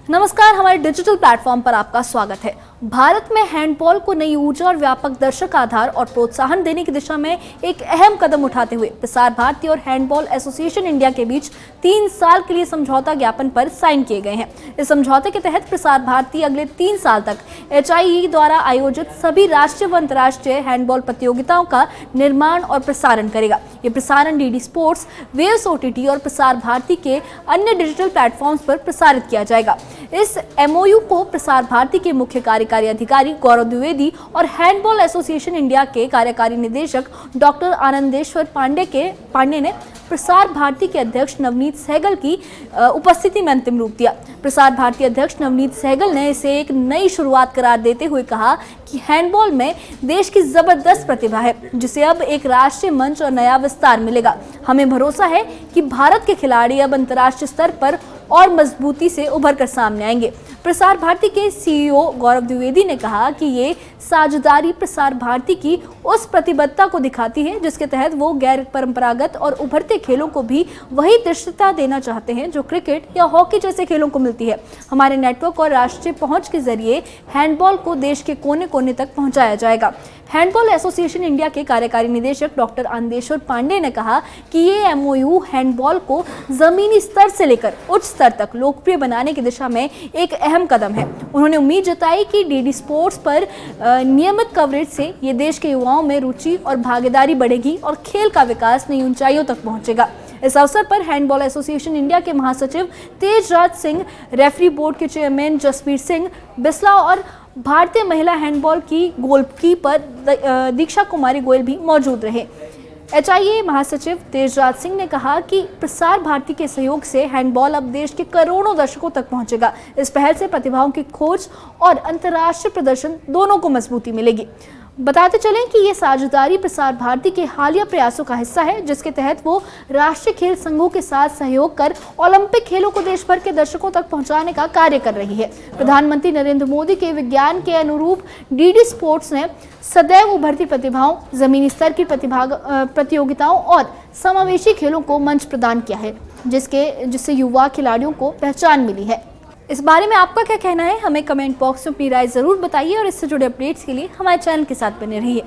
नमस्कार, हमारे digital platform पर आपका स्वागत है। भारत में हैंडबॉल को नई ऊर्जा और व्यापक दर्शक आधार और प्रोत्साहन देने की दिशा में एक अहम कदम उठाते हुए प्रसार भारती और हैंडबॉल एसोसिएशन इंडिया के बीच 3 साल के लिए समझौता ज्ञापन पर साइन किए गए हैं। इस समझौते के तहत प्रसार भारती अगले 3 साल तक HIE द्वारा आयोजित सभी राष्ट्रीय व अंतर्राष्ट्रीय हैंडबॉल प्रतियोगिताओं का निर्माण और प्रसारण करेगा। ये प्रसारण DD स्पोर्ट्स, वेव्स OTT और प्रसार भारती के अन्य डिजिटल प्लेटफॉर्म्स पर प्रसारित किया जाएगा। इस MOU को प्रसार भारती के मुख्य कार्यकारी अधिकारी गौरव द्विवेदी और हैंडबॉल एसोसिएशन इंडिया के कार्यकारी निदेशक डॉक्टर आनंदेश्वर पांडे ने प्रसार भारती के अध्यक्ष नवनीत सहगल की उपस्थिति में अंतिम रूप दिया। प्रसार भारती अध्यक्ष नवनीत सहगल ने इसे एक नई शुरुआत करार देते हुए कहा कि हैंडबॉल में देश की जबरदस्त प्रतिभा है, जिसे अब एक राष्ट्रीय मंच और नया विस्तार मिलेगा। हमें भरोसा है कि भारत के खिलाड़ी अब अंतर्राष्ट्रीय स्तर पर और मजबूती से उभर कर सामने आएंगे। प्रसार भारती के CEO गौरव द्विवेदी ने कहा कि ये साझेदारी प्रसार भारती की उस प्रतिबद्धता को दिखाती है जिसके तहत वो गैर परंपरागत और उभरते खेलों को भी वही दृश्यता देना चाहते हैं जो क्रिकेट या हॉकी जैसे खेलों को मिलती है। हमारे नेटवर्क और राष्ट्रीय पहुंच के जरिए हैंडबॉल को देश के कोने कोने तक पहुंचाया जाएगा। हैंडबॉल एसोसिएशन इंडिया के कार्यकारी निदेशक डॉक्टर आनंदेश्वर पांडे ने कहा कि ये MOU हैंडबॉल को जमीनी स्तर से लेकर उच्च स्तर तक लोकप्रिय बनाने की दिशा में एक अहम कदम है। उन्होंने उम्मीद जताई कि DD स्पोर्ट्स पर नियमित कवरेज से ये देश के युवाओं में रुचि और भागीदारी बढ़ेगी और खेल का विकास नई ऊंचाइयों तक पहुंचेगा। इस अवसर पर हैंडबॉल एसोसिएशन इंडिया के महासचिव तेजराज सिंह, रेफरी बोर्ड के चेयरमैन जसबीर सिंह बिस्ला और भारतीय महिला हैंडबॉल की गोलकीपर दीक्षा कुमारी गोयल भी मौजूद रहे। HIE महासचिव तेजराज सिंह ने कहा कि प्रसार भारती के सहयोग से हैंडबॉल अब देश के करोड़ों दर्शकों तक पहुंचेगा। इस पहल से प्रतिभाओं की खोज और अंतर्राष्ट्रीय प्रदर्शन दोनों को मजबूती मिलेगी। बताते चलें कि ये साझेदारी प्रसार भारती के हालिया प्रयासों का हिस्सा है, जिसके तहत वो राष्ट्रीय खेल संघों के साथ सहयोग कर ओलंपिक खेलों को देश भर के दर्शकों तक पहुंचाने का कार्य कर रही है। प्रधानमंत्री नरेंद्र मोदी के विज्ञान के अनुरूप DD स्पोर्ट्स ने सदैव उभरती प्रतिभाओं, जमीनी स्तर की प्रतियोगिताओं और समावेशी खेलों को मंच प्रदान किया है, जिससे युवा खिलाड़ियों को पहचान मिली है। इस बारे में आपका क्या कहना है? हमें कमेंट बॉक्स में अपनी राय जरूर बताइए और इससे जुड़े अपडेट्स के लिए हमारे चैनल के साथ बने रहिए।